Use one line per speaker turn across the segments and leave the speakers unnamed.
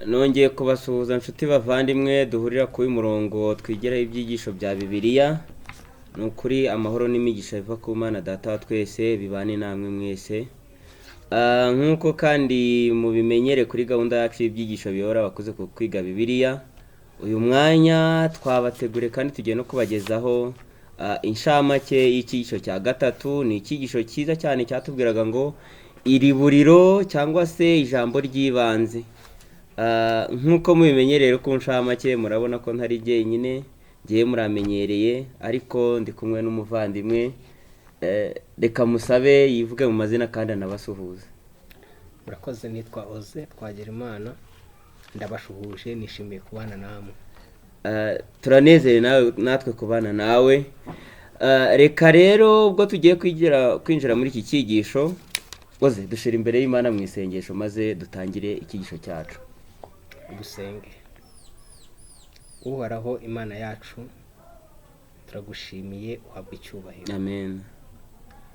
nongeye kubasuhuza nshuti bavandimwe duhurira kuri murongo twigeraho ibyigisho bya Bibiliya. Nukuri amahoro n'imigisha biva ku Mana Data wa twese bibane namwe mwese. Nkuko kandi mubimenyere kuri gahunda yacu y'ibyigisho biyobora abakoze ku kwiga Bibiliya. Uyu mwanya twabategure kandi tugiye no kubagezaho inshamake y'icyigisho cya gatatu. Ni icyigisho cyiza cyane cyatubwiraga ngo IRIBURIRO cyangwa se ijambo ry'ibanze. Nkuko mubimenyereye ku nshamake murabona ko ntari jyenyine, ngiye muramenyereye ariko ndi kumwe n'umuvandimwe. Reka musabe yivuge mu mazina kandi anabasuhuze.
Murakoze, nitwa Oze twagira Imana, ndabashuhuje nishimiye kubana namwe.
Turanezere natwe kubana nawe. Reka rero ubwo tugiye kwinjira muri iki cyigisho, Oze dushira imbere y'Imana mu isengesho maze dutangire icyigisho cyacu.
Dusenge. Uhoraho Imana yacu, turagushimiye, uhabwe icyubahiro.
Amen.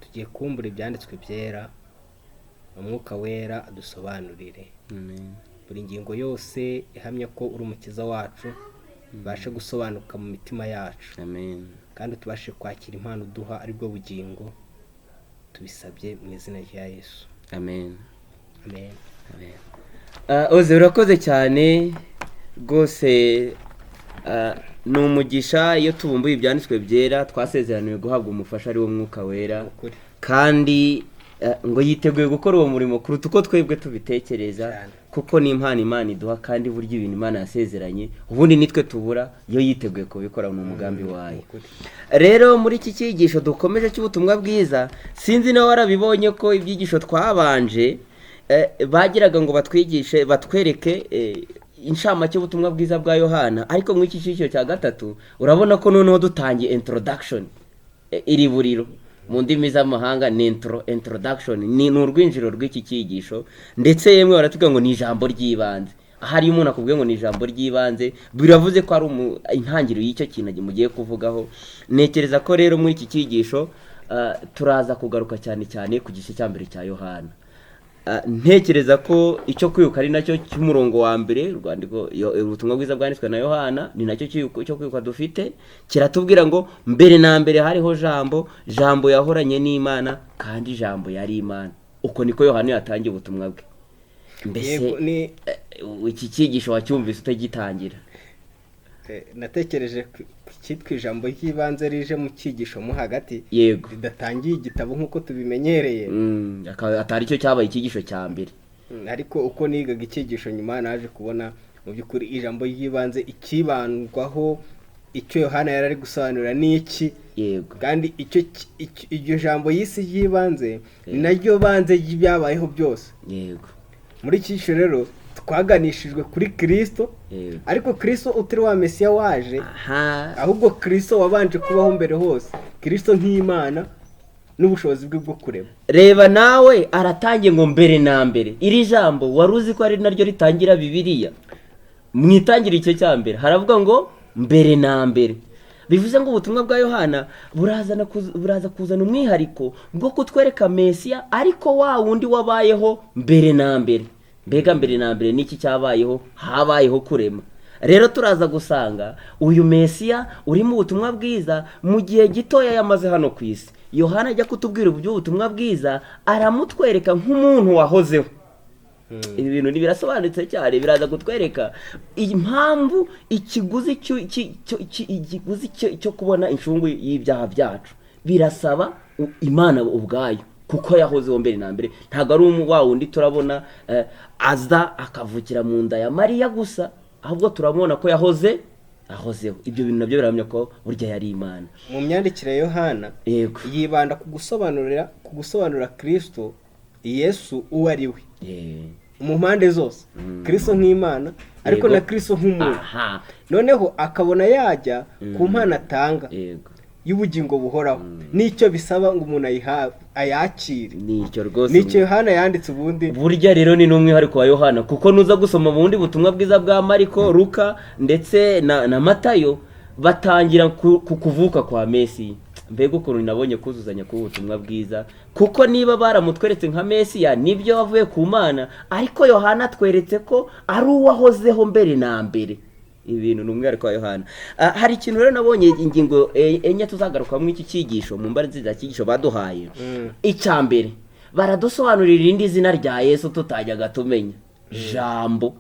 Tugiye kumbura ibyanditswe byera, umwuka wera adusobanurire.
Amen.
Buri ngingo yose ihamya ko uri umukiza wacu, bashe gusobanuka mu mitima yacu.
Amen.
Kandi tubashe kwakira impano duha ari bwo bugingo. Tubisabye mu izina rya Yesu.
Amen.
Amen.
Amen. Oze urakoze cyane rwose. Ni umugisha iyo tubumbuye ibyanditswe byera, twasezeraniwe guhabwa umufasha ari wo mwuka wera, kandi ngo yiteguye gukora uwo murimo kuruta uko twebwe tubitekereza, kuko ni impano Imana iduha kandi burya ibintu Imana yasezeranye ubundi nitwe tubura, iyo yiteguye kubikora mu mugambi wayo. Rero muri iki cyigisho dukomeje cy'ubutumwa bwiza, sinzi nawe warabibonye ko ibyigisho twabanje bagiraga ngo batwereke inshamake y'ubutumwa bwiza bwa Yohana, ariko mu iki cyigisho cya gatatu urabona ko noneho dutangiye introduction. IRIBURIRO mu ndimi z'amahanga ni introduction, ni urwinjiro rw'iki cyigisho, ndetse yemwe baratubwira ngo ni ijambo ry'ibanze. Ahari umuntu akubwiye ngo ni ijambo ry'ibanze, biravuze ko ari intangiriro y'icyo kintu mugiye kuvugaho. Nekereza ko rero muri iki cyigisho turaza kugaruka cyane cyane ku gice cya mbere cya Yohana. Ntekereza ko icyo kwibuka ari nacyo cy'umurongo wa mbere, urwandiko ubutumwa bwiza bwanditswe na Yohana, ni nacyo cyo kwibuka dufite. Kiratubwira ngo mbere na mbere hariho jambo, jambo yahoranye n'Imana kandi jambo yari Imana. Uko niko Yohana yatangiye ubutumwa bwe. Mbese iki cyigisho wacyumvise utagitangira?
Natekereje cyitwa ijambo ry'ibanze rije mu cyigisho mo hagati,
yego,
ridatangiye igitabo nk'uko tubimenyereye.
Atari cyo cyabaye icyigisho cya mbere.
Ariko uko nigaga icyigisho nyuma naje kubona mu by'ukuri ijambo ry'ibanze ikibandwaho, icyo Yohana yari ari gusobanura n'iki.
Yego.
Kandi iryo jambo y'isi ry'ibanze ni naryo banze y'ibyabayeho byose.
Yego.
Muri iki cyigisho rero twaganishijwe kuri Kristo, ariko Kristo utari wa Mesiya waje, ahubwo Kristo wabanje kubaho mbere hose, Kristo nk'Imana n'ubushobozi bwe bwo kurema.
Reba nawe aratangiye ngo mbere na mbere. Iri jambo wari uzi ko ari naryo ritangira Bibiliya? Mwitangira icyo cya mbere haravuga ngo mbere na mbere. Bivuze ngo ubutumwa bwa Yohana buraza kuzana umwihariko bwo kutwereka Mesiya, ariko wa wundi wabayeho mbere na mbere. Mbega mbere na mbere niki cyabayeho? Habayeho kurema. Rero turaza gusanga uyu Mesiya uri mu butumwa bwiza mu gihe gitoya yamaze hano ku isi. Yohana ajya kutubwira ubutumwa bwiza, aramutwereka nk'umuntu wahozeho. Ibi bintu birasobanutse cyane, biraza kutwereka impamvu ikiguzi cyo kubona inshungu y'ibyaha byacu birasaba Imana ubwayo, kuko yahozeho mbere na mbere. Ntabwo ari wa wundi turabona aza akavukira mu nda ya Mariya gusa, ahubwo turabona ko yahozeho. Ibyo bintu nabyo biramya ko burya yari Imana.
Mu myandikire ya Yohana yibanda ku gusobanura Kristo Yesu uwo ari we, mu mpande zose. Kristo nk'Imana ariko na Kristo nk'umuntu. Noneho akabona yajya ku mpano atanga y'ubugingo buhoraho, nicyo bisaba ngo umuntu ayakire. Nicyo rwose, nicyo Yohana yanditse. Ubundi
burya rero ni n'umwihariko wa Yohana, kuko nuza gusoma mu bundi butumwa bwiza bwa Mariko, Luka ndetse na Matayo, batangira ku kuvuka kwa Mesiya. mbega ukuntu nabonye kuzuzanya k'ubutumwa bwiza, kuko niba baramutweretse nka Mesiya nibyo wavuye ku Mana, ariko Yohana atweretse ko ari uwahozeho mbere na mbere. Ibintu ni umwihariko wa Yohana. Hari ikintu rero nabonye ingingo enye tuzagaruka mu iki cyigisho, mu mbare nziza cyigisho baduhaye. Icya mbere baradusobanurira irindi zina rya Yesu tutajyaga tumenya, Jambo.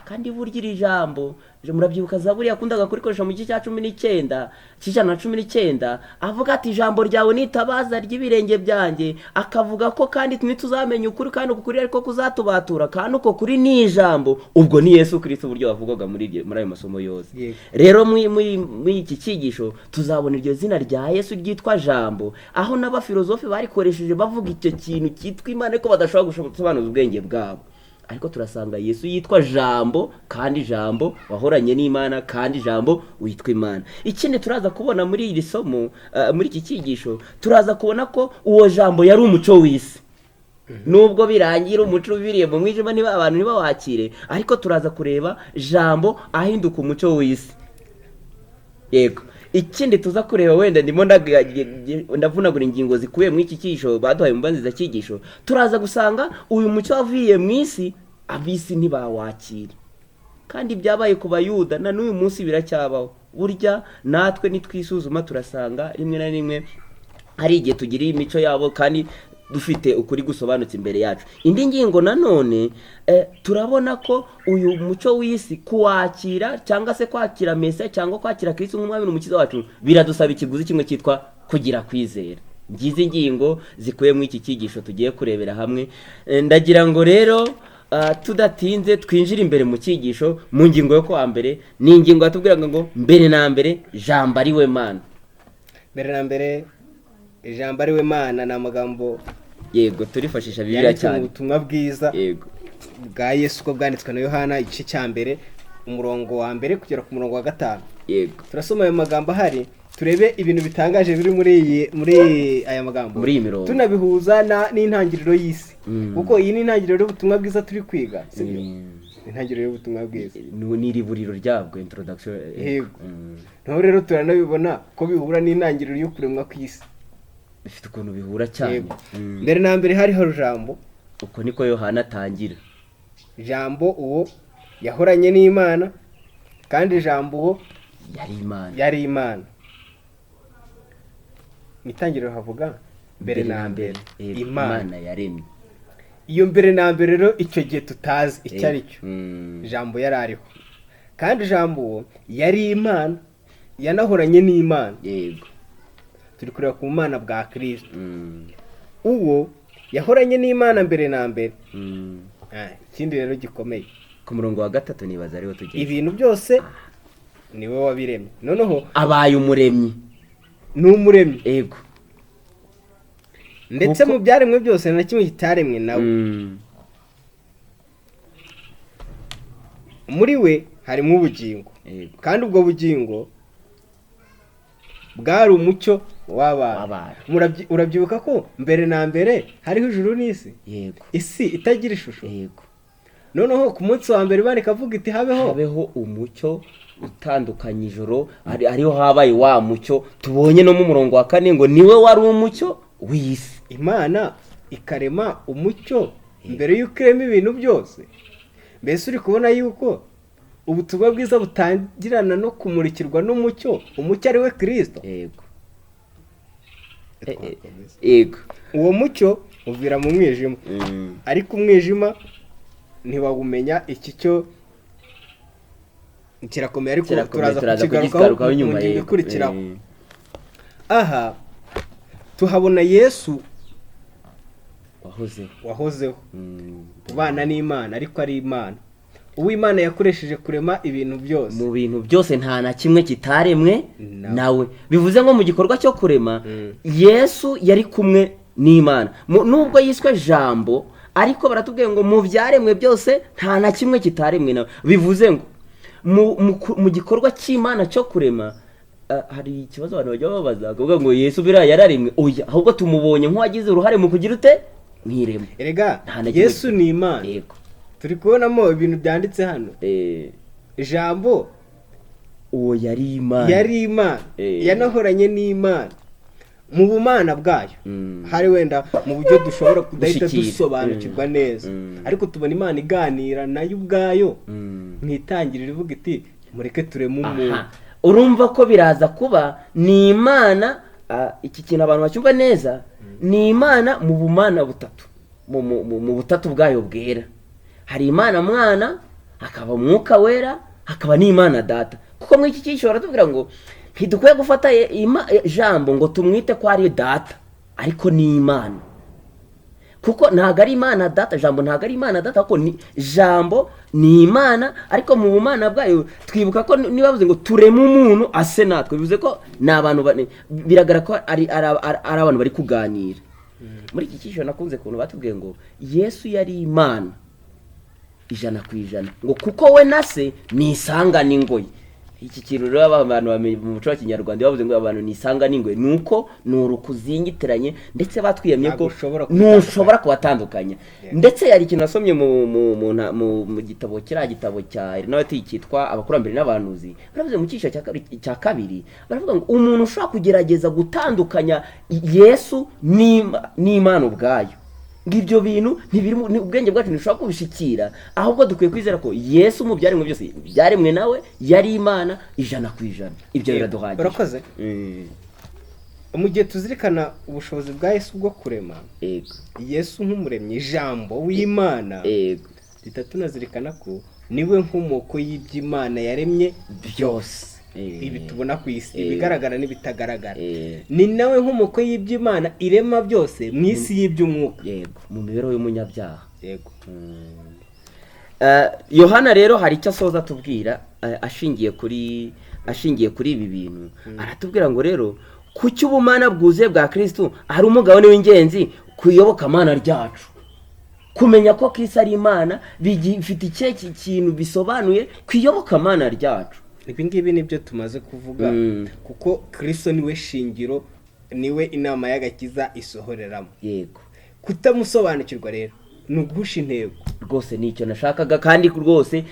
Kandi burya iri jambo murabyibuka Zaburi yakundaga kurikoresha mu gice cya 19 cy'ijana na 19, avuga ati ijambo ryawe nitabaza ry'ibirenge byanjye, akavuga ko kandi ntituzamenya ukuri kandi ukuri ariko kuzatubatura, kandi uko kuri ni ijambo. Ubwo ni Yesu Kristo buryo bavugaga muri ayo masomo yose. Rero muri iki cyigisho tuzabona iryo zina rya Yesu ryitwa Jambo, aho n'abafilozofe barikoresheje bavuga icyo kintu cyitwa Imana ariko badashobora gusobanuza ubwenge bwabo. Ariko turasanga Yesu yitwa Jambo, kandi Jambo wahoranye n'Imana, kandi Jambo witwa Imana. Ikindi turaza kubona muri iri somo, muri iki cyigisho turaza kubona ko uwo Jambo yari umuco w'isi. Nubwo birangira umuco biriye mu mwijima niba abantu niba wakire, ariko turaza kureba Jambo ahinduka umuco w'isi. Yego. Ikindi tuza kureba, wenda ndimo ndavunagura ingingo zikuye mu iki cyigisho baduhaye mu banziza cyigisho, turaza gusanga uyu mucyo wavuye mu isi, abisi ntibawakira. Kandi byabaye ku Bayuda na n'uyu munsi biracyabaho. Burya natwe nitwisuzuma turasanga rimwe na rimwe hari igihe tugiriye imico yabo kandi dufite ukuri gusobanutse imbere yacu. Indi ngingo nanone turabona ko uyu muco w'isi kuwakira cyangwa se kwakira Mesiya cyangwa kwakira Kristo nk'umwami n'umukiza wacu biradusaba ikiguzi kimwe cyitwa kugira kwizera. Ngize ingingo zikuye mu iki cyigisho tugiye kurebera hamwe. Ndagira ngo rero tudatinze twinjira imbere mu cyigisho mu ngingo yo kwa mbere. Ni ingingo yatubwiraga ngo mbere na mbere Jambo ari we Mana.
Mbere na mbere Jambo ari we Mana ni amagambo
yego turifashisha Bibiliya cyane,
ubutumwa bwiza
yego
bwa Yesu ko bwanditswe na Yohana igice cya mbere umurongo wa mbere kugera ku murongo wa 5.
Yego
turasoma ayo magambo ahari, turebe ibintu bitangaje biri muri aya magambo,
muri iyi mirongo
tunabihuza n'intangiriro y'isi. Kuko iyi ni intangiriro y'ubutumwa bwiza turi kwiga, sibyo? Intangiriro y'ubutumwa bwiza
ni iriburiro ryabwo, introduction.
Yego. Naho rero turanabibona ko bihura n'intangiriro yo kuremwa kw'isi.
Bifite ukuntu bihura cyane.
Mbere na mbere hariho Jambo.
Uko niko Yohana atangira.
Jambo uwo yahoranye n'Imana, kandi Jambo uwo yari Imana. Mitangiriro havuga mbere na mbere Imana yaremye. Iyo mbere na mbere rero icyo gihe tutazi icyo ari cyo. Jambo yari ariho, kandi Jambo uwo yari Imana, yanahoranye n'Imana.
Yego.
Turi kureba ku Mana bwa Kristo. Uwo yahoranye n'Imana mbere na mbere. Ikindi rero gikomeye
ku murongo wa 3 nibaza ariho tugiye.
Ibintu byose niwe wabiremye. Noneho
abaye umuremyi.
N'umuremyi.
Yego.
Ndetse mu byaremwe byose na kimwe kitaremwe nawe. Muri we harimo ubugingo. Kandi ubwo bugingo bwari umucyo w'abantu. Urabyibuka ko mbere na mbere hariho ijuru n'isi.
Yego.
Isi itagira ishusho.
Yego.
Noneho ku munsi wa mbere Imana ikavuga iti habeho
umucyo utandukanye ijoro, ariho habaye wa mucyo tubonye no mu murongo wa 4 ngo niwe wari umucyo w'isi.
Imana ikarema umucyo mbere y'uko irema ibintu byose. Mbese uri kubona yuko ubutumwa bwiza butangirana no kumurikirwa n'umucyo, umucyo ari we Kristo.
Yego. Yego.
Uwo mucyo uvira mu mwijima. Ariko umwijima ntiwagumenya iki cyo kirakomeye, ariko turaza kukigarukaho nyuma y'ikurikiraho. Aha tuhabona Yesu wahozeho ubana n'Imana, ariko ari Imana. Uw'Imana yakoresheje kurema ibintu byose.
Mu bintu byose nta na kimwe kitaremwe nawe. Bivuze ngo mu gikorwa cyo kurema Yesu yari kumwe n'Imana. Nubwo yiswe Jambo, ariko baratubwiye ngo mu byaremwe byose nta na kimwe kitaremwe nawe. Bivuze ngo mu gikorwa cy'Imana cyo kurema hari ikibazo abantu bajya babaza kuvuga ngo Yesu bira yararemwe. Oya, ahubwo tumubonye nk'uwagize uruhare mu kugira ute mwirema.
Erega Yesu ni Imana.
Yego.
Turi kubonamo ibintu byanditse hano. Jambo
uwo yari Imana.
Yanahoranye n'Imana. mu bumana bwayo hari wenda mu buryo dushobora kudahita dusobanukirwa neza ariko tubona Imana iganira nayo ubwayo mwitangirira ivuga iti mureke tureme umuntu.
Urumva ko biraza kuba ni Imana, iki kintu abantu bacyumva neza, ni Imana mu bumana butatu, mu butatu bwayo bwera. Hari Imana mwana, hakaba Mwuka Wera, hakaba n'Imana Data. Kuko muri iki cyishora tuvugira ngo ntidukwiye gufata Jambo ngo tumwite ko ari Data, ariko ni Imana. Kuko ntago ari Imana Data, Jambo ntago ari Imana Data, kuko ni Jambo ni Imana, ariko mu bumana bwayo twibuka ko niba bavuze ngo tureme umuntu ase natwe, bivuze ko ni abantu biragaragara ko ari abantu bari kuganira. Muri iki cyishora nakunze kuntu batubwiye ngo Yesu yari Imana 100%, ngo kuko we na se ni isanga n'ingoyi. Iki kintu rero abantu mu muco wa Kinyarwanda bavuze ngo abantu ni isanga n'ingoyi, nuko nurukuzingitiranye, ndetse batwiyemye ko ntushobora kubatandukanya. Ndetse yari ikintu nasomye mu gitabo gitabo cya nawe cyitwa abakurambere n'abahanuzi, baravuze mu cyisha cya kabiri, baravuga ngo umuntu ushobora kugerageza gutandukanya Yesu n'Imana ubwayo, ngibyo bintu ntibiri ubwenge bwacu nishobora kubishikira, ahubwo dukwiye kwizera ko Yesu mu byaremwe byose byaremwe nawe yari Imana 100%. Ibyo biraduhagije.
Barakoze. Mu gihe tuzirikana ubushobozi bwa Yesu bwo kurema, Yesu nk'umuremyi Jambo w'Imana, bitatu nazirikana ko niwe nkomoko y'iby'Imana yaremye byose. Ibi tubona ku isi, ibigaragara n'ibitagaragara, ni nawe nkomoko y'iby'Imana irema byose mu isi y'iby'umwuka,
mu mibereho y'umunyabyaha. Yohana rero hari icyo asoza tubwira, ashingiye kuri ibi bintu. Aratubwira ngo rero kuki ubumana bwuzuye bwa Kristo ari umugabane w'ingenzi ku iyobokamana ryacu. Kumenya ko Kristo ari Imana bifite icyo kintu bisobanuye ku iyobokamana ryacu.
Ibi ngibi nibyo tumaze kuvuga, kuko Kristo niwe shingiro, niwe inama y'agakiza isohoreramo. Kutamusobanukirwa rero ni uguhusha intego.
Rwose nicyo nashakaga, kandi rwose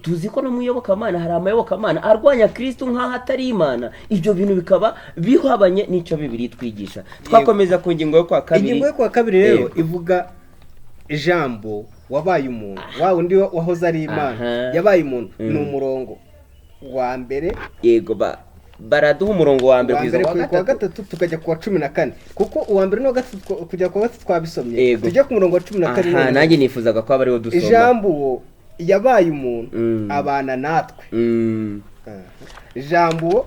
tuzi ko no mu iyobokamana hari amayobokamana arwanya Kristo nk'aho atari Imana. Ibyo bintu bikaba bihabanye n'icyo Bibiliya twigisha. Twakomeza ku ngingo yo kwa kabiri.
Ingingo yo kwa kabiri rero ivuga Jambo wabaye umuntu, wa undi wahoze ari Imana yabaye umuntu. Ni umurongo wa mbere, baraduha umurongo wa mbere kugeza kwa gatatu tukajya ku wa 14, kuko uwa mbere no gatatu kujya ku wa gatatu twabisomye, tujya ku murongo wa 14.
Nanjye nifuzaga ko abariho dusoma.
Jambo yabaye umuntu abana natwe. Jambo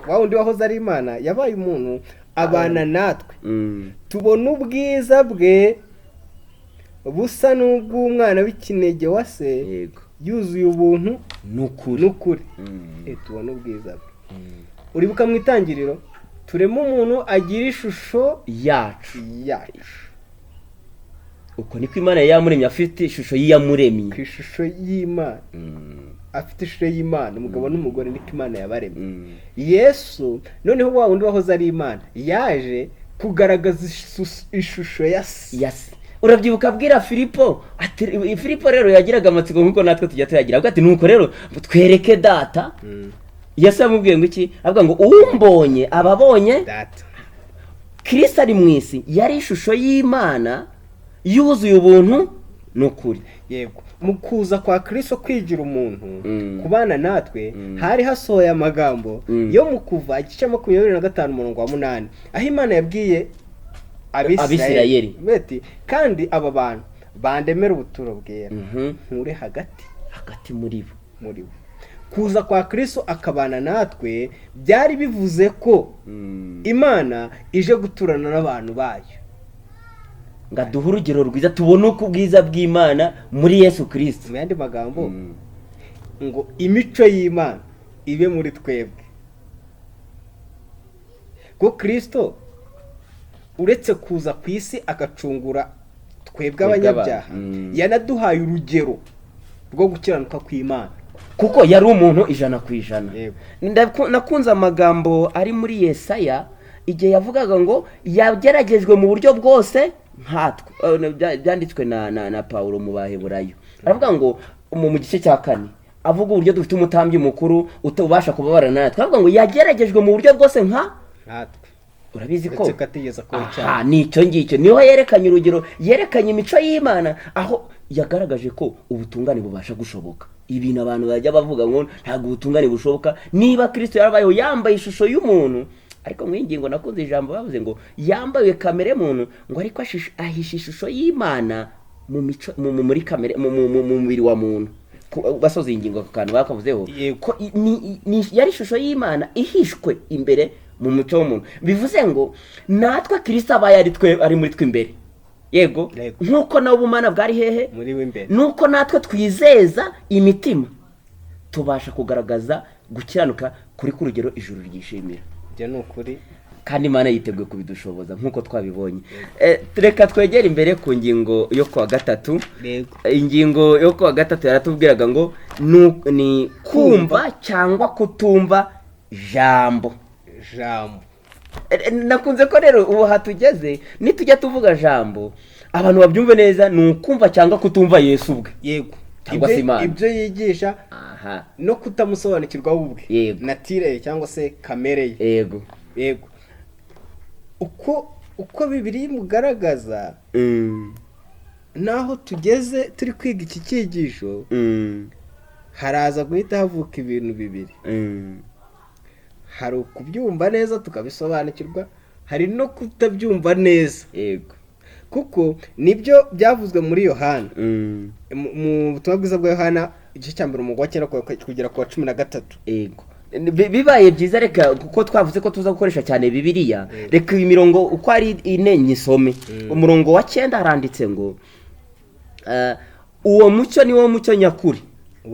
wa undi wahoze ari Imana yabaye umuntu abana natwe, tubona ubwiza bwe busa n'ubw'umwana w'ikinege wa se, yuzuye ubuntu n'ukuri. Tubona ubwiza bwe. Uribuka mu itangiriro, turema umuntu agira ishusho yacu.
Uko niko Imana yamuremye, afite ishusho y'iyamuremye,
ku ishusho y'Imana. Afite ishusho y'Imana, umugabo n'umugore, niko Imana yabaremye. Yesu noneho wa wundi wahoze ari Imana yaje kugaragaza ishusho ya se. Urabyibuka abwira Filipo, Filipo rero yagiraga amatsiko nk'uko natwe tujya tuyagira, avuga ati nuko rero twereke Data. Yesu yamubwiye ngo iki? Avuga ngo umbonye ababonye Data. Kristo ari mu isi yari ishusho y'Imana yuzuye ubuntu n'ukuri. Yego, mu kuza kwa Kristo kwigira umuntu, kubana natwe, hari hasohoye amagambo yo mu Kuva igice 25:8, aho Imana yabwiye Abisirayeli beti, kandi aba bantu bandemera ubuturo bwera, nture hagati muri bo. Kuza kwa Kristo akabana natwe byari bivuze ko Imana ije guturana n'abantu bayo.
Ngaduha urugero rwiza tubona uko ubwiza bw'Imana muri Yesu Kristo.
Mu yandi magambo ngo imico y'Imana ibe muri twebwe. Ko Kristo uretse kuza ku isi agacungura twebwe abanyabyaha, yanaduhaye urugero rwo gukiranuka kw'Imana,
kuko yari umuntu 100%. Nakunze amagambo ari muri Yesaya igihe yavugaga ngo yageragejwe mu buryo bwose nkatwe, byanditswe na Paulo mu Baheburayo. Aravuga ngo mu gice cya 4 avuga uburyo dufite umutambyi mukuru utabasha kubabarana natwe. Aravuga ngo yageragejwe mu buryo bwose nkatwe. urabizi ko
aha
nicyo ngicyo niho yerekanye urugero, yerekanye imico y'Imana aho yagaragaje ko ubutungane bubasha gushoboka. Ibintu abantu bajya bavuga ngo ntabwo ubutungane bushoboka, niba Kristo yarabayeho yambaye ishusho y'umuntu, ariko mwingingo nakunze ijambo bavuze ngo yambaye kamere muntu, ngo ariko ahisha ishusho y'Imana mu mico muri kamere mu mubiri wa muntu. Basoza ingingo kantu bakavuzeho ko yari ishusho y'Imana ihishwe imbere mu muco w'umuntu, bivuze ngo natwe Kristo abaye ari muri twe imbere, yego nkuko nawe ubumana bwari hehe
muri w'imbere,
nuko natwe twizeza imitima tubasha kugaragaza gukiranuka kuri ku rugero ijuru ryishimira.
Byo ni ukuri
kandi Imana yiteguye kubidushoboza nkuko twabibonye. Reka twegere imbere ku ngingo yo kuwa gatatu. Ingingo yo kuwa gatatu yaratubwiraga ngo ni kumva cyangwa kutumva jambo. Nakunze ko rero ubu hatugeze nitujya tuvuga jambo abantu babyumve neza, ni ukumva cyangwa kutumva Yesu ubwe,
yego
cyangwa se Imana
ibyo yigisha no kutamusobanukirwa ubwe, natire cyangwa se kamere ye, yego uko Bibiliya imugaragaza. Naho tugeze turi kwiga iki cyigisho haraza guhita havuka ibintu bibiri, hari ukubyumva neza tukabisobanukirwa, hari no kutabyumva neza,
yego
kuko nibyo byavuzwe muri Yohana, mu butumwa bwiza bwa Yohana igice cya 1 kugera ku 13.
Yego bibaye byiza reka kuko twavuze ko tuza gukoresha cyane Bibiliya, reka imirongo uko ari ine nyisome. Umurongo wa 9 haranditse ngo uwo mucyo ni wo mucyo nyakuri.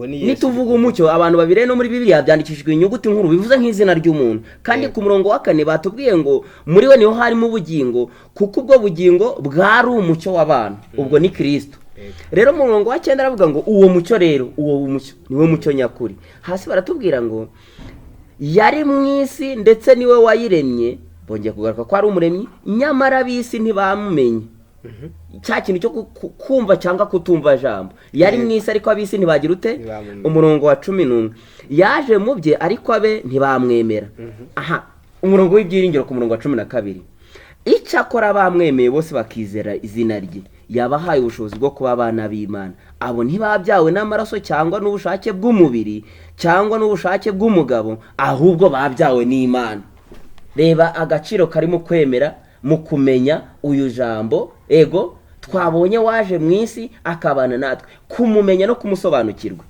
Nituvuga umucyo abantu babire no muri Bibiliya byandikishijwe inyuguti nkuru bivuze nk'izina ry'umuntu, kandi ku murongo wa 4 batubwiye ngo muri we niho harimo ubugingo, kuko ubwo bugingo bwari umucyo w'abantu, ubwo ni Kristo. Rero mu murongo wa 9 aravuga ngo uwo mucyo rero, uwo mucyo niwe mucyo nyakuri. Hasi baratubwira ngo yari mu isi ndetse niwe wayiremye, bongeye kugaruka ko ari umuremyi, nyamara bisi ntibamumenye. Cya kintu cyo kumva cyangwa kutumva jambo, yari mu isi ariko abisi ntibagira ute. Umurongo wa 11 yaje mu bye ariko abe ntibamwemera. Umurongo w'ibyiringiro ku murongo wa 12 icyakora bamwemeye bose bakizera izina rye, yabahaye ubushobozi bwo kuba abana b'Imana. Abo ntibabyawe n'amaraso cyangwa n'ubushake bw'umubiri cyangwa n'ubushake bw'umugabo, ahubwo babyawe n'Imana. Reba agaciro karimo kwemera mu kumenya uyu jambo, ego twabonye waje mu isi akabana natwe, kumumenya no kumusobanukirwa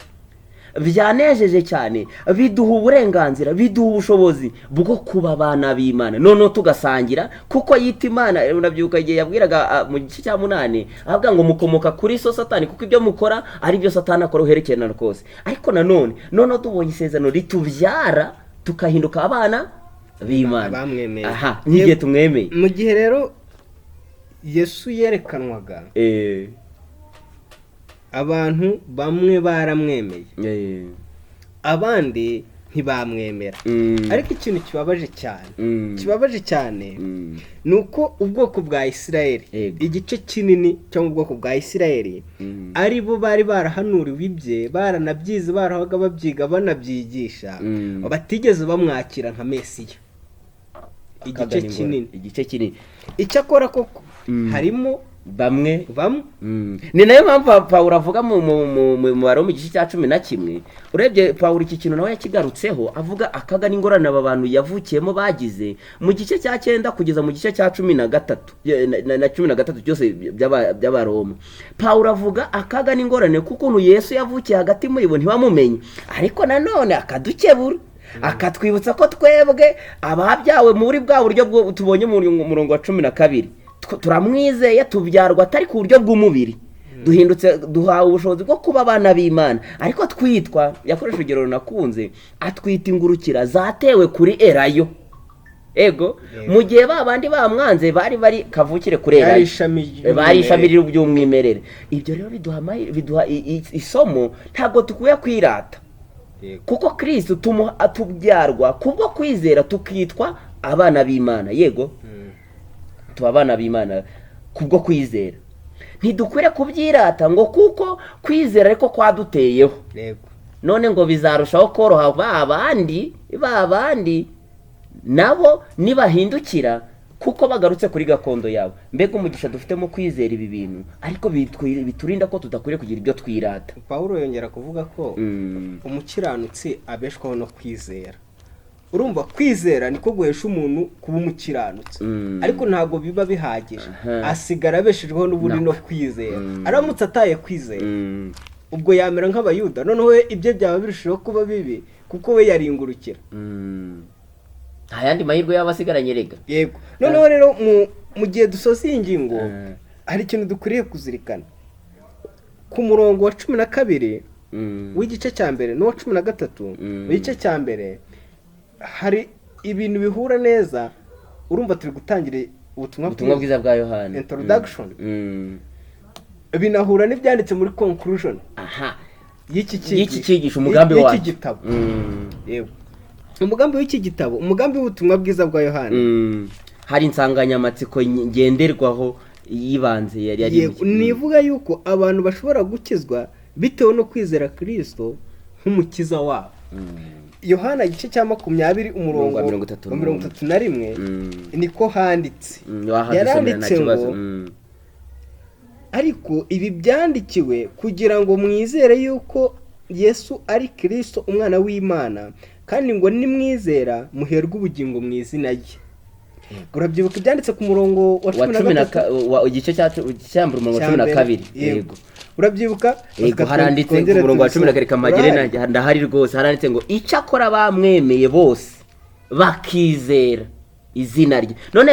byanejeje cyane, biduha uburenganzira, biduha ubushobozi bwo kuba abana b'Imana, none tugasangira kuko yita Imana. Unabyuka igihe yabwiraga mu gice cya 8 avuga ngo mukomoka kuri so Satani, kuko ibyo mukora ari byo Satani akora uherekena rwose. Ariko none tubonye isezerano ritubyara tukahinduka abana b'Imana. N'igihe tumwemeye.
Mu gihe rero Yesu yerekanwaga, abantu bamwe baramwemeye, abandi ntibamwemera. Ariko ikintu kibabaje cyane nuko ubwoko bwa Isirayeli, igice kinini cyo mu bwoko bwa Isirayeli, ari bo bari barahanuriwe ibye, baranabyize, barahaga babyiga banabyigisha, batigeze bamwakira nka Mesiya. Igice kinini icyakora koko harimo bamwe
ni nayo mpamvu Pawulo avuga mu Baroma igice cya 11. Urebye Pawulo iki kintu nawe yakigarutseho, avuga akaga n'ingorane aba bantu yavukiyemo bagize mu gice cya 9 kugeza mu gice cya 13 na 13 byose by'Abaroma. Pawulo avuga akaga n'ingorane kuko Yesu yavukiye hagati muri bo ntibamumenye, ariko nanone akadukebura, akatwibutsa ko twebwe ababyawe muri bwa buryo tubonye mu murongo wa 12 turamwizeye, tubyarwa atari ku buryo bw'umubiri, duhindutse duhawe ubushobozi bwo kuba abana b'Imana, ariko twitwa, yakoresha urugero nakunze, atwita ingurukira zatewe kuri Erayo. Ego mu gihe babandi bamwanze bari kavukire kuri Erayo, bari ishamirira by'umwimerere. Ibyo rero biduha isomo, ntabwo tukwiye kwirata, kuko Kristo tubyarwa kubwo kwizera tukitwa abana b'Imana. Yego tuba abana b'Imana kubwo kwizera, ntidukwire kubyirata ngo kuko kwizera ariko kwaduteyeho, none ngo bizarushaho koroha babandi nabo nibahindukira kuko bagarutse kuri gakondo yabo. Mbega umugisha dufite mu kwizera ibi bintu, ariko biturinda ko tudakwiriye kugira ibyo twirata.
Pawulo yongera kuvuga ko umukiranutsi abeshwaho no kwizera. Urumva kwizera niko guhesha umuntu kuba umukiranutsi, ariko ntago biba bihagije, asigara abeshejweho n'ubundi no kwizera. Aramutse ataye kwizera, ubwo yamera nk'abayuda, noneho ibyo byaba birushaho kuba bibi kuko we yaringurukira.
Nta yandi mahirwe y'abasigaranye rega.
Yego. Noneho rero mu gihe dusoza iyi ngingo hari ikintu dukwiriye kuzirikana. Ku murongo wa 12 w'igice cya mbere n'uwa 13 w'igice cya mbere hari ibintu bihura neza. Urumva turi gutangira ubutumwa
bwiza bwa Yohana,
introduction. Binahura n'ibyanditse muri conclusion y'iki
cyigisho, umugambi wacu,
y'iki gitabo. Yego. Umugambi w'iki gitabo, umugambi w'ubutumwa bwiza bwa Yohana,
hari insanganyamatsiko ngenderwaho yibanze yari
nivuga yuko abantu bashobora gukizwa bitewe no kwizera Kristo nk'umukiza wabo. Yohana igice cya 20 umurongo wa 31 niko handitse. Yaranditse ngo ariko ibi byandikiwe kugira ngo mwizere yuko Yesu ari Kristo umwana w'Imana, kandi ngo nimwizera muherwe ubugingo mu izina rye. Urabyibuka ibyanditse ku murongo wa 13
igice cya mbere umurongo wa 12. Yego.
Urabyibuka?
Yego, haranditse ku murongo wa 12 kamagere ndahari rwose, haranditse ngo icyakora bamwemeye bose bakizera izina rye. None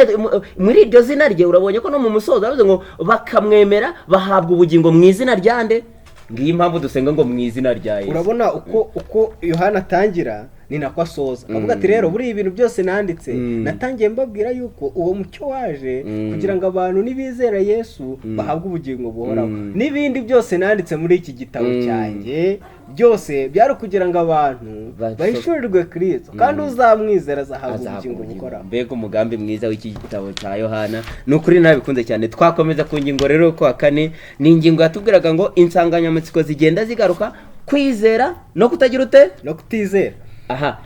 muri iryo zina rye urabonye ko no mu musozo aravuze ngo bakamwemera bahabwa ubugingo mu izina ryande. Ngiye impamvu dusenga ngo mu izina rya Yesu.
Urabona uko Yohana atangira ni nako asoza. Avuga ati rero buri ibintu byose nanditse natangiye mbabwira yuko uwo mucyo waje kugira ngo abantu nibizera Yesu bahabwe ubugingo buhoraho. N'ibindi byose nanditse muri iki gitabo cyanjye byose byari kugira ngo abantu bahishurirwe Kristo, kandi uzamwizera azahabwa ubugingo buhoraho.
Mbega umugambi mwiza w'iki gitabo cya Yohana. Nukuri nabikunze cyane. Twakomeza ku ngingo rero ko akane, ni ingingo yatubwiraga ngo insanganyamatsiko zigenda zigaruka: kwizera no kutagira ute
no kutizera.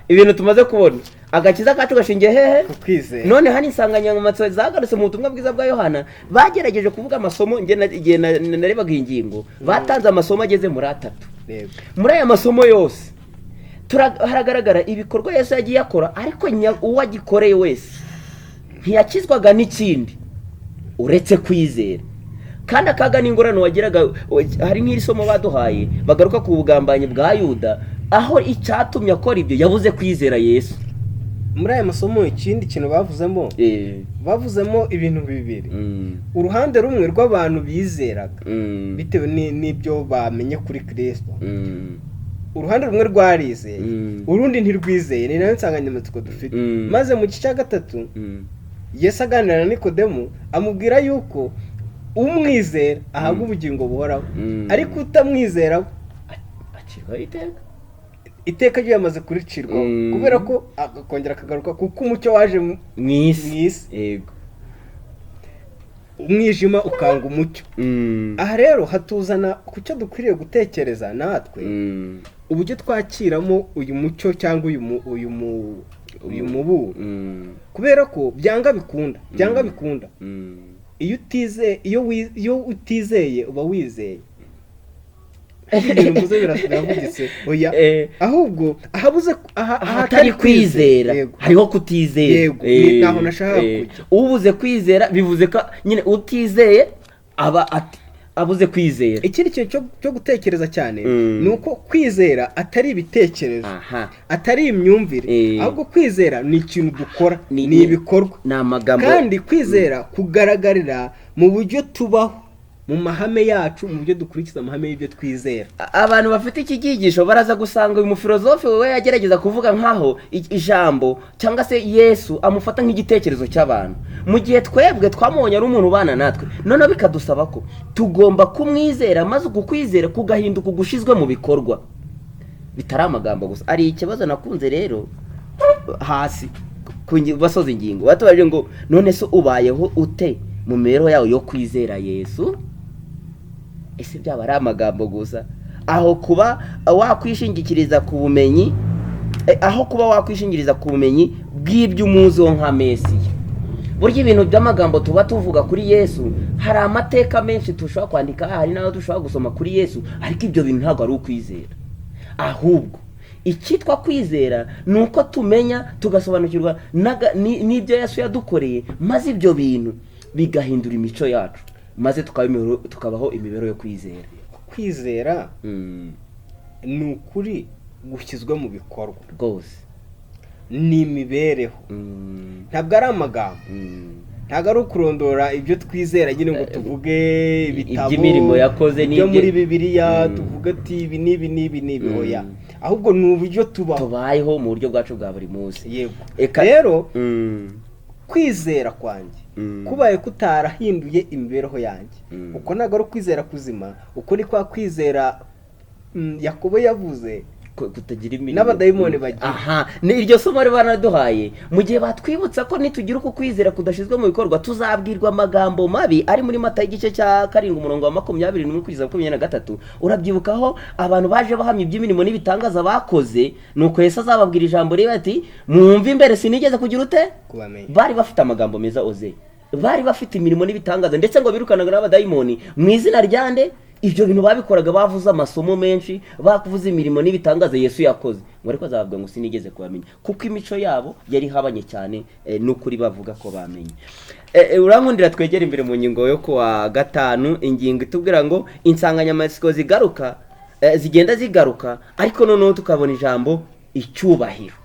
Ibintu tumaze kubona, agakiza kacu gashingiye hehe?
Kwizera.
None hani insanganyamatsiko zagarutse mu butumwa bwiza bwa Yohana. Bagerageje kuvuga amasomo, igihe narebaga ingingo, batanze amasomo ageze muri 3. Muri aya masomo yose haragaragara ibikorwa Yesu yagiye akora, ariko uwagikoreye wese ntiyakizwaga n'ikindi uretse kwizera. Kandi akaga n'ingorane wagiraga, hari nk'iri somo baduhaye bagaruka ku bugambanyi bwa Yuda, aho icyatumye akora ibyo yabuze kwizera Yesu.
Muri aya masomo ikindi kintu bavuzemo ibintu bibiri. Uruhande rumwe rw'abantu bizeraga bitewe n'ibyo bamenye kuri Kristo, uruhande rumwe rwarizeye, urundi ntirwizeye. Ni nayo nsanganyamatsiko dufite. Maze mu gice cya 3 Yesu aganira na Nikodemu amubwira yuko umwizera ahabwa ubugingo buhoraho, ariko utamwizera
acirwa
iteka ryo yamaze kuricirwa, kubera ko akongera akagaruka kuko umucyo waje mu isi.
Yego.
Umwijima ukanga umucyo. Aha rero hatuzana ku cyo dukwiriye gutekereza natwe, uburyo twakiramo uyu mucyo cyangwa uyu muburo, kubera ko byanga bikunda iyo utizeye uba wizeye. Ibintu mvuze biravugitse. Oya, ahubwo ahatari kwizera
hariho kutizera.
Yego, naho nashaka kujya.
Ubuze kwizera bivuze ko nyine utizeye aba abuze kwizera.
Ikindi kintu cyo gutekereza cyane ni uko kwizera atari ibitekerezo, atari imyumvire, ahubwo kwizera ni ikintu dukora, ni ibikorwa,
ni amagambo.
Kandi kwizera kugaragarira mu buryo tubaho, mu mahame yacu, mu buryo dukurikiza amahame y'ibyo twizera.
Abantu bafite iki cyigisho baraza gusanga uyu mufilozofe we yagerageza kuvuga nkaho ijambo cyangwa se Yesu amufata nk'igitekerezo cy'abantu, mu gihe twebwe twamubonye ari umuntu ubana natwe. None bikadusaba ko tugomba kumwizera, maze ukwizera kugahinduka ugushizwe mu bikorwa, bitari amagambo gusa. Ari ikibazo nakunze rero hasi basoza ingingo, batubaje ngo none se ubayeho ute mu mibereho yawe yo kwizera Yesu? Ese byaba ari amagambo gusa? Aho kuba wakwishingikiriza ku bumenyi bw'ibyo umuzi nka Mesiya, burya ibintu by'amagambo tuba tuvuga kuri Yesu hari amateka menshi tushobora kwandika, hari naho dushobora gusoma kuri Yesu, ariko ibyo bintu ntabwo ari ukwizera. Ahubwo icyitwa kwizera ni uko tumenya tugasobanukirwa n'ibyo Yesu yadukoreye, maze ibyo bintu bigahindura imico yacu, maze tukabaho imibereho yo kwizera.
Kwizera ni ukuri gushyizwe mu bikorwa
rwose,
ni imibereho, ntabwo ari amagambo, ntabwo ari ukurondora ibyo twizera nyine ngo tuvuge ibitabo
iby'imirimo yakoze
n'ibyo muri Bibiliya tuvuga ati ibi n'ibi oya, ahubwo ni uburyo tubayeho mu buryo bwacu bwa buri munsi. Yego, rero kwizera kwanjye kubaye kutarahinduye imibereho yanjye, uko ntabwo ari ukwizera kuzima, uko ni kwa kwizera Yakobo yavuze
kutagira imirimo
n'abadayimoni bagira.
Ni iryo somo riba banaduhaye mu gihe batwibutsa ko nitugira uko kwizera kudashyizwe mu bikorwa tuzabwirwa amagambo mabi ari muri Matayo igice cya 7 umurongo wa 21 kugeza 23. Urabyibukaho abantu baje bahamya iby'imirimo n'ibitangaza bakoze, nuko Yesu azababwira ijambo riba ati mwumve imbere sinigeze kugira ute
kubamenya.
Bari bafite amagambo meza oze, bari bafite imirimo n'ibitangaza, ndetse ngo birukanaga n'abadayimoni mu izina ryande. Ibyo bintu babikoraga bavuze amasomo menshi, bakuvuza imirimo n'ibitangaza Yesu yakoze, ngo ariko azababwira ngo sinigeze kubamenya, kuko imico yabo yari habanye cyane n'ukuri bavuga ko bamenye. Urankundira twegera imbere mu ngingo yo kuwa 5, ingingo itubwira ngo insanganyamatsiko zigaruka zigenda zigaruka, ariko noneho tukabona ijambo icyubahiro.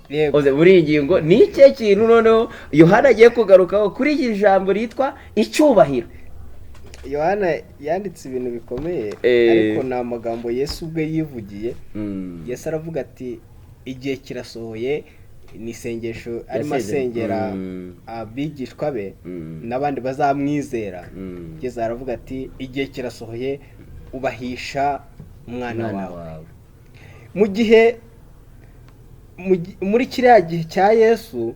Yego,
muri iyi ngingo ni icyo kintu noneho Yohana agiye kugarukaho kuri iki jambo ryitwa icyubahiro.
Yohana yanditse ibintu bikomeye, ariko ni amagambo Yesu ubwe yivugiye. Yesu aravuga ati igihe kirasohoye, ni isengesho arimo asengera abigishwa be n'abandi bazamwizera. Yesu aravuga ati igihe kirasohoye, ubahisha umwana wawe. Mu gihe muri kiriya gihe cya Yesu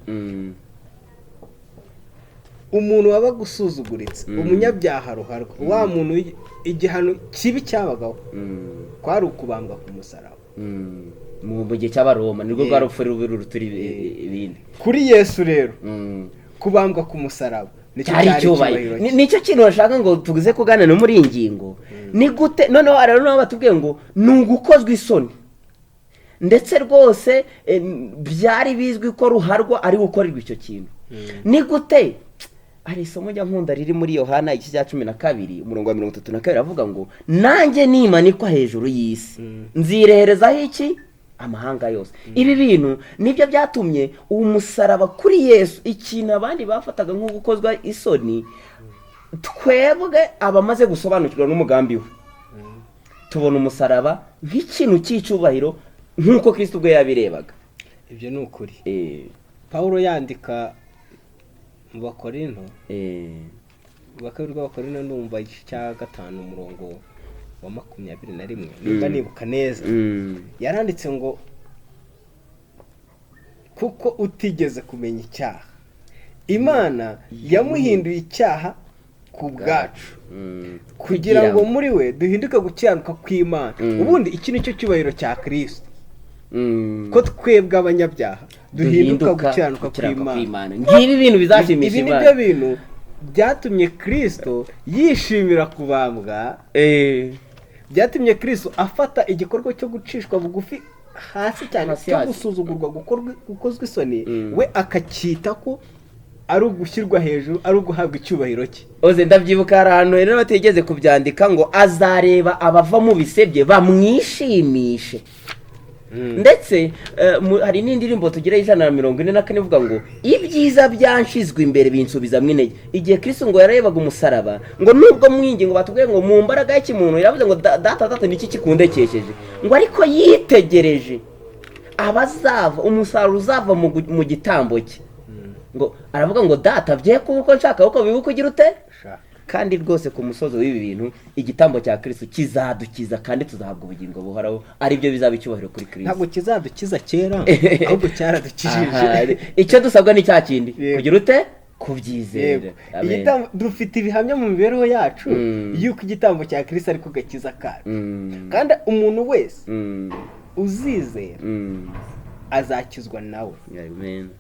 umuntu waba gusuzuguritse, umunyabyaha ruharwa, wa muntu igihano kibi cyabagaho kwari ukubambwa ku musaraba.
Mu gihe cy'Abaroma nirwo rwa rupfu ruturi ibindi.
Kuri Yesu rero kubambwa ku musaraba
cyari icyubahiro. Nicyo kintu bashaka ngo tuguze kuganira no muri iyi ngingo. Ni gute noneho rero batubwiye ngo ni ugukozwa isoni, ndetse rwose byari bizwi ko ruharwa ari gukorerwa icyo kintu. Ni gute? Hari isomo rya nkunda riri muri Yohana igice cya 12 umurongo wa 32 avuga ngo nanjye nimanikwa hejuru y'isi nzireherezaho iki amahanga yose. Ibi bintu nibyo byatumye umusaraba kuri Yesu ikintu abandi bafataga nko gukozwa isoni, twebwe abamaze gusobanukirwa n'umugambi we tubona umusaraba nk'ikintu cy'icyubahiro nk'uko Kristo ubwe yabirebaga.
Ibyo ni ukuri. Paulo yandika mu Bakorinto, bakabiri b'Abakorinto ndumva igice cya 5 umurongo wa 21 niba nibuka neza, yaranditse ngo kuko utigeze kumenya icyaha Imana yamuhinduye icyaha ku bwacu kugira ngo muri we duhinduke gukiranuka kw'Imana. Ubundi iki nicyo cyubahiro cya Kristo, ko twebwe abanyabyaha duhinduka gukiranuka kw'Imana.
Ngibi bintu bizashimisha
Imana. Ibi nibyo bintu byatumye Kristo yishimira kubambwa, byatumye Kristo afata igikorwa cyo gucishwa bugufi hasi cyane, cyo gusuzugurwa, gukozwe isoni, we akacyita ko ari ugushyirwa hejuru, ari uguhabwa icyubahiro cye.
Oze ndabyibuka hari ahantu rero bategeze kubyandika ngo azareba abava mu bisebye bamwishimishe. Ndetse hari n'indirimbo tugira 144 ivuga ngo ibyiza byanshizwe imbere binsubiza mw'intege. Igihe Kristo ngo yarebaga umusaraba, ngo nubwo mwingi ngo batubwiye ngo mu mbaraga y'kimuntu yaravuze ngo data niki kikundekesheje, ngo ariko yitegereje abazava umusaruro uzava mu gitambo cye, ngo aravuga ngo data bye kuko nshaka uko bibuka ugira ute. Kandi rwose ku musozo w'ibi bintu igitambo cya Kristo kizadukiza kandi tuzahabwa ubugingo buhoraho, ari byo bizaba icyubahiro kuri Kristo.
Ntabwo kizadukiza kera ahubwo cyaradukijije.
Icyo dusabwa ni cya kindi kugira ute kubyizera.
Dufite ibihamya mu mibereho yacu yuko igitambo cya Kristo ariko gakiza kandi umuntu wese uzizera azakizwa nawe.
Amen.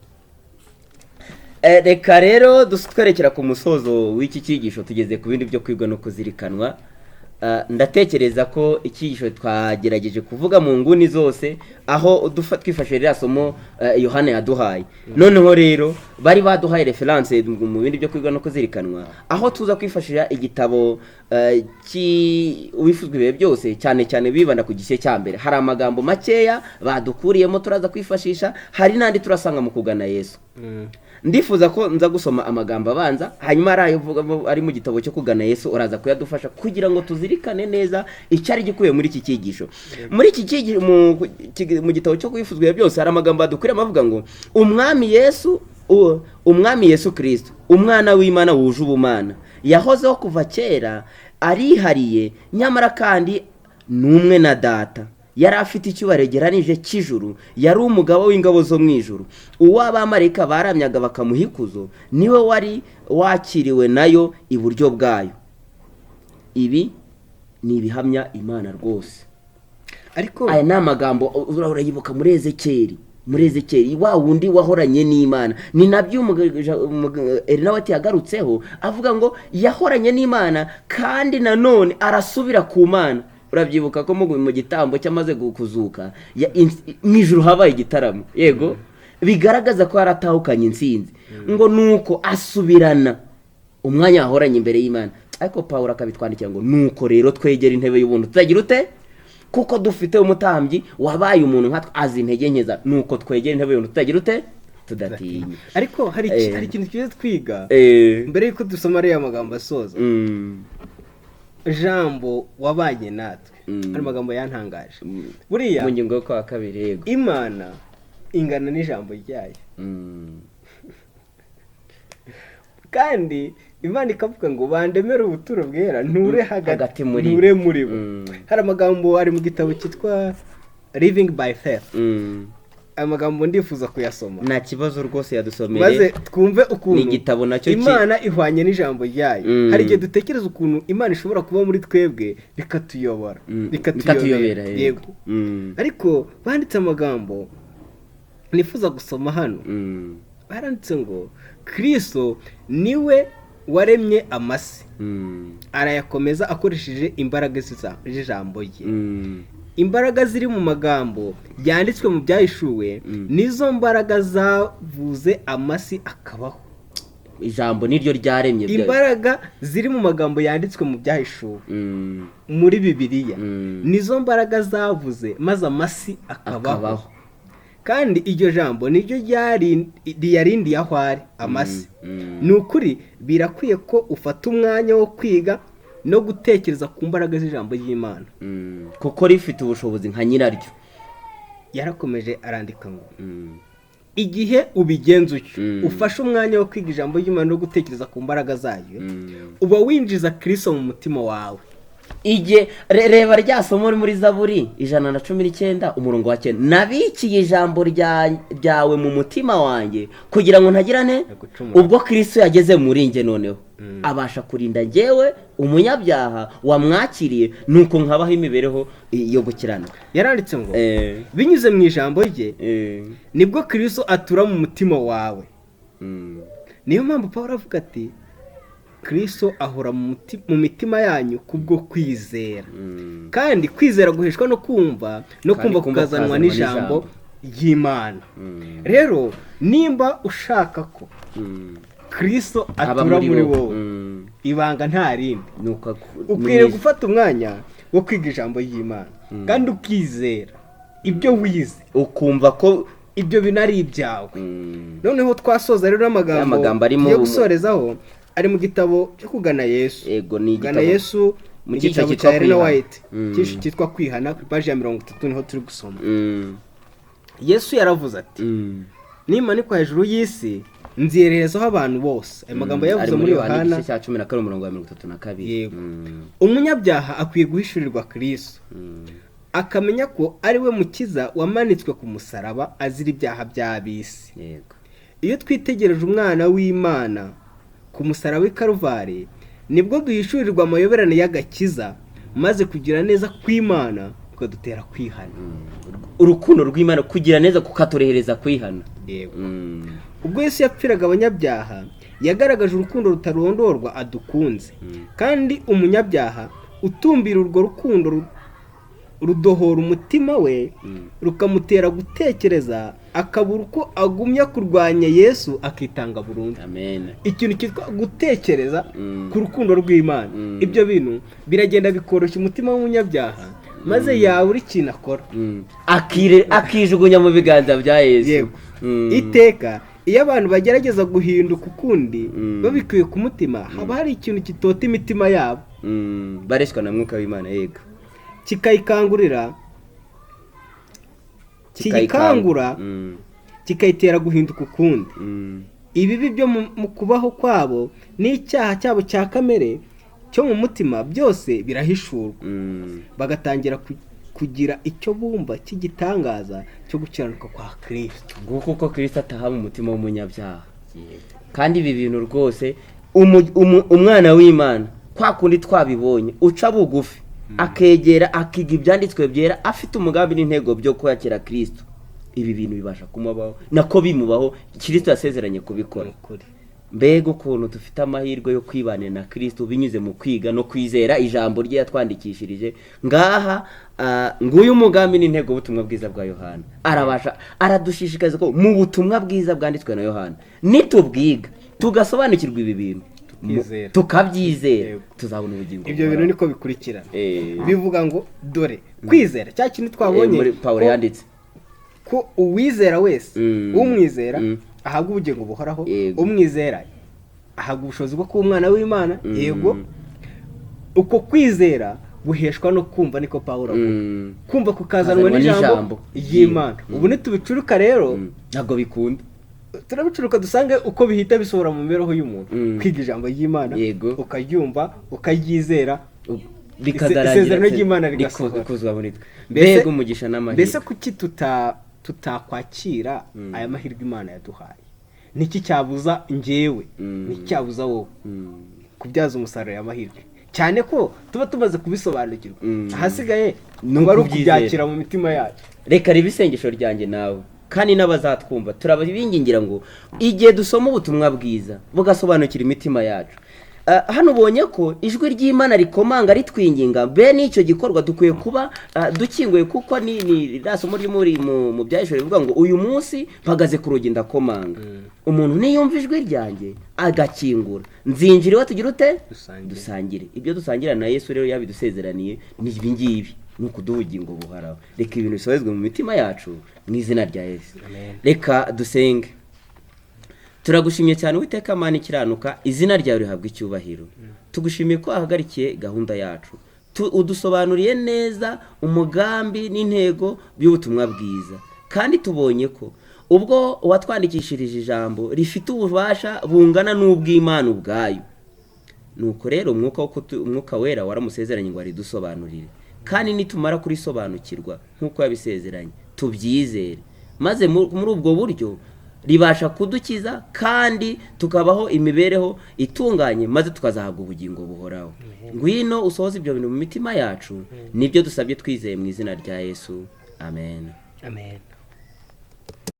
reka rero twerekera ku musozo w'iki cyigisho tugeze ku bindi byo kwigwa no kuzirikanwa. Ndatekereza ko icyigisho twagerageje kuvuga mu nguni zose aho twifashishije rya somo Yohana yaduhaye. Noneho rero bari baduhaye reference mu bindi byo kwigwa no kuzirikanwa aho tuza kwifashisha igitabo wifuzwe ibihe byose, cyane cyane bibanda ku gice cya mbere. Hari amagambo makeya badukuriyemo turaza kwifashisha, hari n'andi turasanga mu kugana Yesu. Ndifuza ko nza gusoma amagambo abanza, hanyuma ari mu gitabo cyo kugana Yesu uraza kuyadufasha kugira ngo tuzirikane neza icyari gikuye muri iki cyigisho. Muri iki cyigisho mu gitabo cyo kwifuzwa byose hari amagambo adukuriyemo avuga ngo umwami Yesu Kristo, umwana w'Imana wuje ubumana, yahozeho kuva kera, arihariye, nyamara kandi n'umwe na Data. Yari afite icyubahiro geranije cy'ijuru, yari umugabo w'ingabo zo mu ijuru, uwo abamarayika baramyaga bakamuha ikuzo, niwe wari wakiriwe nayo iburyo bwayo. Ibi ni ibihamya Imana rwose. Ariko aya ni amagambo urayibuka muri Ezekiyeli wa wundi wahoranye n'Imana. Ni nabyo Erinawati yagarutseho avuga ngo yahoranye n'Imana kandi nanone arasubira ku Mana. Urabyibuka ko mu gitambo cyamaze kuzuka mu ijuru habaye igitaramo, yego, bigaragaza ko yaratahukanye intsinzi, ngo nuko asubirana umwanya wahoranye imbere y'Imana. Ariko Pawulo akabitwandikira ngo nuko rero twegera intebe y'ubuntu tutagira ute, kuko dufite umutambyi wabaye umuntu nkatwe azi intege nkeza, nuko twegera intebe y'ubuntu tutagira ute, tudatinya.
Ariko hari ikintu kize twiga mbere yuko dusoma ariya magambo asoza. Jambo wabanye natwe, ari magambo yantangaje. Buriya
mu ngingo yo kwa kabiri, yego,
Imana ingana n'ijambo ryayo. Kandi Imana ikavuga ngo bandemere ubuturo bwera nture hagati muri bo. Hari amagambo ari mu gitabo cyitwa Living by Faith. Amagambo ndifuza kuyasoma.
Nta kibazo rwose yadusomere
maze twumve ukuntu
igitabo nacyo
Imana ihwanye n'ijambo ryayo. Hari igihe dutekereza ukuntu Imana ishobora kuba muri twebwe bikatuyobora, bikatuyobera, yego. Ariko banditse amagambo nifuza gusoma hano. Baranditse ngo Kristo niwe waremye amasi, arayakomeza akoresheje imbaraga z'ijambo rye. Imbaraga ziri mu magambo yanditswe mu byahishuwe nizo mbaraga zavuze amasi akabaho.
Ijambo niryo ryaremye.
Imbaraga ziri mu magambo yanditswe mu byahishuwe muri Bibiliya nizo mbaraga zavuze maze amasi akabaho. Kandi iryo jambo niryo yarindiye aho ari amasi. Ni ukuri birakwiye ko ufata umwanya wo kwiga no gutekereza ku mbaraga z'ijambo ry'Imana,
kuko rifite ubushobozi nka nyiraryo.
Yarakomeje arandika ngo igihe ubigenza utyo, ufashe umwanya wo kwiga ijambo ry'Imana no gutekereza ku mbaraga zayo, uba winjiza Kristo mu mutima wawe.
Reba rya somo muri Zaburi 119 umurongo wa 9, nabikiye ijambo ryawe mu mutima wanjye kugira ngo ntagirane. Ubwo Kristo yageze muri nge noneho abasha kurinda njyewe umunyabyaha wamwakiriye, nuko nkabaho imibereho yo gukirana.
Yaranditse ngo binyuze mu ijambo rye nibwo Kristo atura mu mutima wawe. Niyo mpamvu Pawulo avuga ati Kristo ahora mu mitima yanyu kubwo kwizera. Kandi kwizera guheshwa no kumva, no kumva kukazanwa n'ijambo ry'Imana. Rero nimba ushaka ko Kristo atura muri wowe, ibanga nta rindi, ukwiriye gufata umwanya wo kwiga ijambo ry'Imana kandi ukizera ibyo wize, ukumva ko ibyo binari ibyawe. Noneho twasoza rero n'amagambo yo gusorezaho ari mu gitabo cyo kugana Yesu.
Yego, ni
kugana Yesu mu gitabo cya RY'IBANZE cyitwa kwihana ku paji ya 30 niho turi gusoma. Yesu yaravuze ati nimanikwa hejuru y'isi nziherezaho abantu bose. Ayo magambo yavuze muri Yohana
10:32.
Umunyabyaha akwiye guhishurirwa Kristo, akamenya ko ari we mukiza wamanitswe ku musaraba azira ibyaha by'abisi. Iyo twitegereje umwana w'Imana ku musaraba w'i Karuvari, nibwo duhishurirwa amayoberane y'agakiza, maze kugira neza kw'Imana kukadutera kwihana.
Urukundo rw'Imana kugira neza kukaturehereza kwihana.
ubwo Yesu yapfiraga abanyabyaha yagaragaje urukundo rutarondorwa adukunze, kandi umunyabyaha utumbira urwo rukundo rudohora umutima we rukamutera gutekereza akabura uko agumya kurwanya Yesu akitanga burundu. Ikintu cyitwa gutekereza ku rukundo rw'Imana, ibyo bintu biragenda bikoroshya umutima w'umunyabyaha maze yabura ikintu akora
akijugunya mu biganza bya Yesu.
Iteka iyo abantu bagerageza guhinduka ukundi babikuye ku mutima, haba hari ikintu kitota imitima yabo
bareshwa na mwuka w'Imana, yego,
kikayikangura kikayitera guhinduka ukundi. Ibibi byo mu kubaho kwabo n'icyaha cyabo cya kamere cyo mu mutima byose birahishurwa, bagatangira kugira icyo bumva cy'igitangaza cyo gukiranuka kwa Kristo.
Nguko uko Kristo ataha mu mutima w'umunyabyaha. Kandi ibi bintu rwose umwana w'Imana kwa kundi twabibonye uca bugufi akegera akiga ibyanditswe byera afite umugambi n'intego byo kwakira Kristo, ibi bintu bibasha kumubaho nako bimubaho. Kristo yasezeranye kubikora. Mbega ukuntu dufite amahirwe yo kwibanira na Kristo binyuze mu kwiga no kwizera ijambo rye yatwandikishirije ngaha. Nguyu umugambi n'intego ubutumwa bwiza bwa Yohana aradushishikariza ko mu butumwa bwiza bwanditswe na Yohana nitubwiga tugasobanukirwa ibi bintu tukabyizera tuzabona ubugingo.
Ibyo bintu niko bikurikirana. Bivuga ngo dore kwizera cya kintu twabonye
muri Pawulo yanditse
ko uwizera wese umwizera ahabwa ubugingo buhoraho, umwizera ahabwa ubushobozi bwo kuba umwana w'Imana. Yego, uko kwizera buheshwa no kumva, niko Pawulo avuga, kumva kukazanwa n'ijambo ry'Imana. Ubu nitubicuruka rero
ntabwo bikunda,
turabicuruka dusange uko bihita bisohora mu mibereho y'umuntu. Kwiga ijambo ry'Imana ukaryumva ukaryizera isezerano ry'Imana rigasohora.
Mbega umugisha n'amahirwe.
Mbese kuki tutakwakira aya mahirwe Imana yaduhaye? Niki cyabuza njyewe, niki cyabuza wowe kubyaza umusaruro y'amahirwe? Cyane ko tuba tumaze kubisobanukirwa, ahasigaye ari ukubyakira mu mitima yacu.
Reka ribe isengesho ryanjye nawe kandi n'abazatwumva turabingingira ngo igihe dusoma ubutumwa bwiza bugasobanukira imitima yacu. Hano ubonye ko ijwi ry'Imana rikomanga ritwinginga, bene icyo gikorwa dukwiye kuba dukinguye, kuko ni rasomo ryo mu byahishwe rivuga ngo uyu munsi mpagaze ku rugi ndakomanga. Umuntu niyumva ijwi ryanjye agakingura nzinjira iwe tugira ute dusangire. Ibyo dusangira na Yesu rero yabidusezeraniye ni ibi ngibi, ni ukuduha ubugingo buhoraho. Reka ibintu bisohezwe mu mitima yacu mu izina rya Yesu. Reka dusenge. Turagushimye cyane Uwiteka Mana ikiranuka, izina ryawe rihabwa icyubahiro. Tugushimiye ko ahagarikiye gahunda yacu, udusobanuriye neza umugambi n'intego by'ubutumwa bwiza, kandi tubonye ko ubwo watwandikishirije ijambo rifite ububasha bungana n'ubw'Imana ubwayo. Nuko rero umwuka wera waramusezeranye ngo aridusobanurire, kandi nitumara kurisobanukirwa nk'uko yabisezeranye tubyizere, maze muri ubwo buryo ribasha kudukiza kandi tukabaho imibereho itunganye, maze tukazahabwa ubugingo buhoraho. Ngwino usohoze ibyo bintu mu mitima yacu, nibyo dusabye twizeye mu izina rya Yesu. Amen.